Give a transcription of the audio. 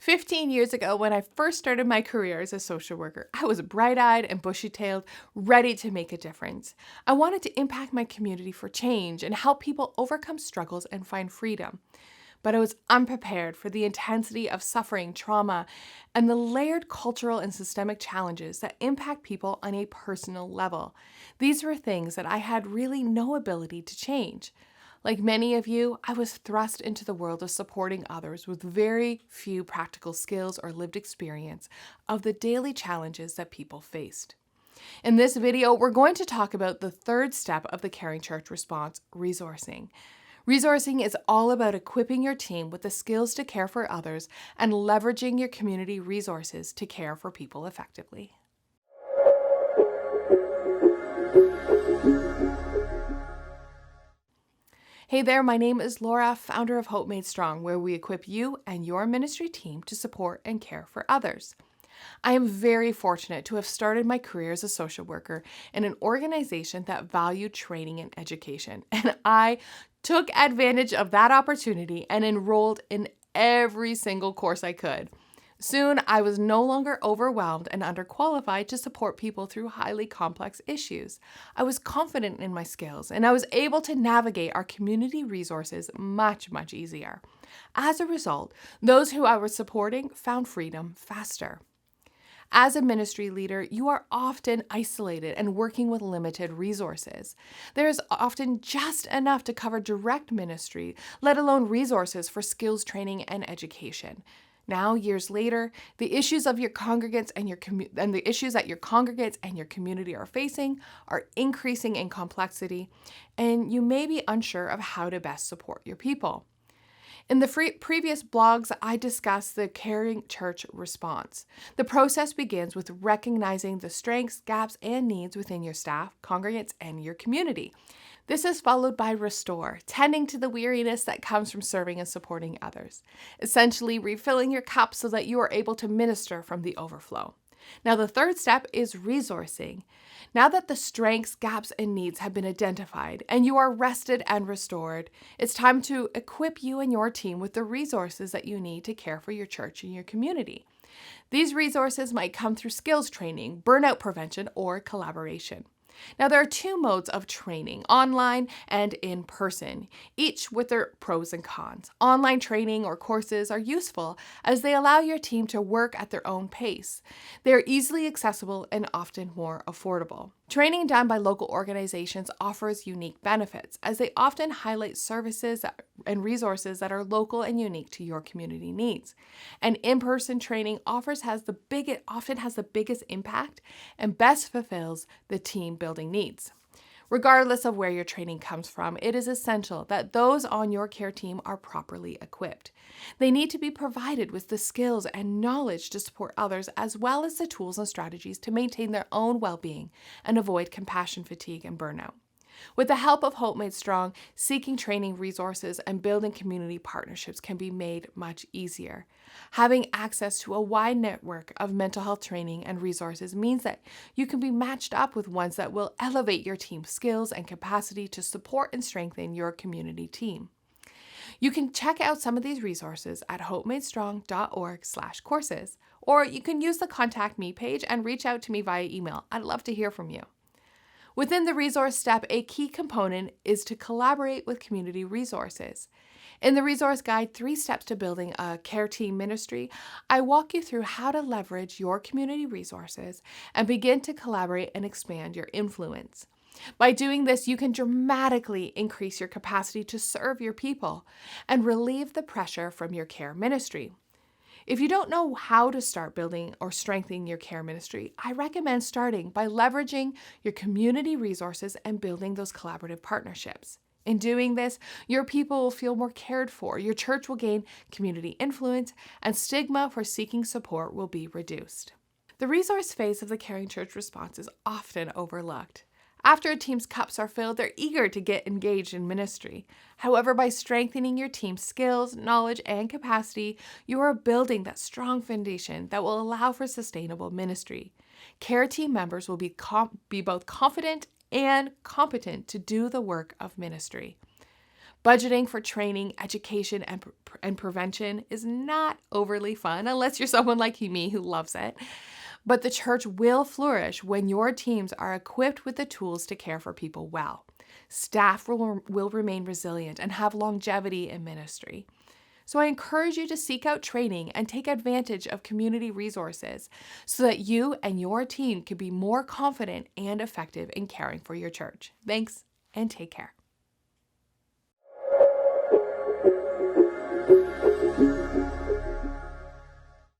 15 years ago, when I first started my career as a social worker, I was bright-eyed and bushy-tailed, ready to make a difference. I wanted to impact my community for change and help people overcome struggles and find freedom. But I was unprepared for the intensity of suffering, trauma, and the layered cultural and systemic challenges that impact people on a personal level. These were things that I had really no ability to change. Like many of you, I was thrust into the world of supporting others with very few practical skills or lived experience of the daily challenges that people faced. In this video, we're going to talk about the third step of the Caring Church response, resourcing. Resourcing is all about equipping your team with the skills to care for others and leveraging your community resources to care for people effectively. Hey there, my name is Laura, founder of Hope Made Strong, where we equip you and your ministry team to support and care for others. I am very fortunate to have started my career as a social worker in an organization that valued training and education, and I took advantage of that opportunity and enrolled in every single course I could. Soon, I was no longer overwhelmed and underqualified to support people through highly complex issues. I was confident in my skills, and I was able to navigate our community resources much easier. As a result, those who I was supporting found freedom faster. As a ministry leader, you are often isolated and working with limited resources. There is often just enough to cover direct ministry, let alone resources for skills training and education. Now, years later, the issues of your congregants and the issues that your congregants and your community are facing are increasing in complexity, and you may be unsure of how to best support your people. In the previous blogs, I discussed the Caring Church response. The process begins with recognizing the strengths, gaps, and needs within your staff, congregants, and your community. This is followed by restore, tending to the weariness that comes from serving and supporting others, essentially refilling your cup so that you are able to minister from the overflow. Now, the third step is resourcing. Now that the strengths, gaps, and needs have been identified and you are rested and restored, it's time to equip you and your team with the resources that you need to care for your church and your community. These resources might come through skills training, burnout prevention, or collaboration. Now, there are two modes of training, online and in person, each with their pros and cons. Online training or courses are useful as they allow your team to work at their own pace. They are easily accessible and often more affordable. Training done by local organizations offers unique benefits as they often highlight services and resources that are local and unique to your community needs. And in-person training often has the biggest impact and best fulfills the team building needs. Regardless of where your training comes from, it is essential that those on your care team are properly equipped. They need to be provided with the skills and knowledge to support others, as well as the tools and strategies to maintain their own well-being and avoid compassion fatigue and burnout. With the help of Hope Made Strong, seeking training resources and building community partnerships can be made much easier. Having access to a wide network of mental health training and resources means that you can be matched up with ones that will elevate your team's skills and capacity to support and strengthen your community team. You can check out some of these resources at hopemadestrong.org/courses, or you can use the Contact Me page and reach out to me via email. I'd love to hear from you. Within the resource step, a key component is to collaborate with community resources. In the resource guide, 3 Steps to Building a Care Team Ministry, I walk you through how to leverage your community resources and begin to collaborate and expand your influence. By doing this, you can dramatically increase your capacity to serve your people and relieve the pressure from your care ministry. If you don't know how to start building or strengthening your care ministry, I recommend starting by leveraging your community resources and building those collaborative partnerships. In doing this, your people will feel more cared for, your church will gain community influence, and stigma for seeking support will be reduced. The resource phase of the Caring Church response is often overlooked. After a team's cups are filled, they're eager to get engaged in ministry. However, by strengthening your team's skills, knowledge, and capacity, you are building that strong foundation that will allow for sustainable ministry. Care team members will be both confident and competent to do the work of ministry. Budgeting for training, education, and prevention is not overly fun unless you're someone like me who loves it. But the church will flourish when your teams are equipped with the tools to care for people well. Staff will remain resilient and have longevity in ministry. So I encourage you to seek out training and take advantage of community resources so that you and your team can be more confident and effective in caring for your church. Thanks, and take care.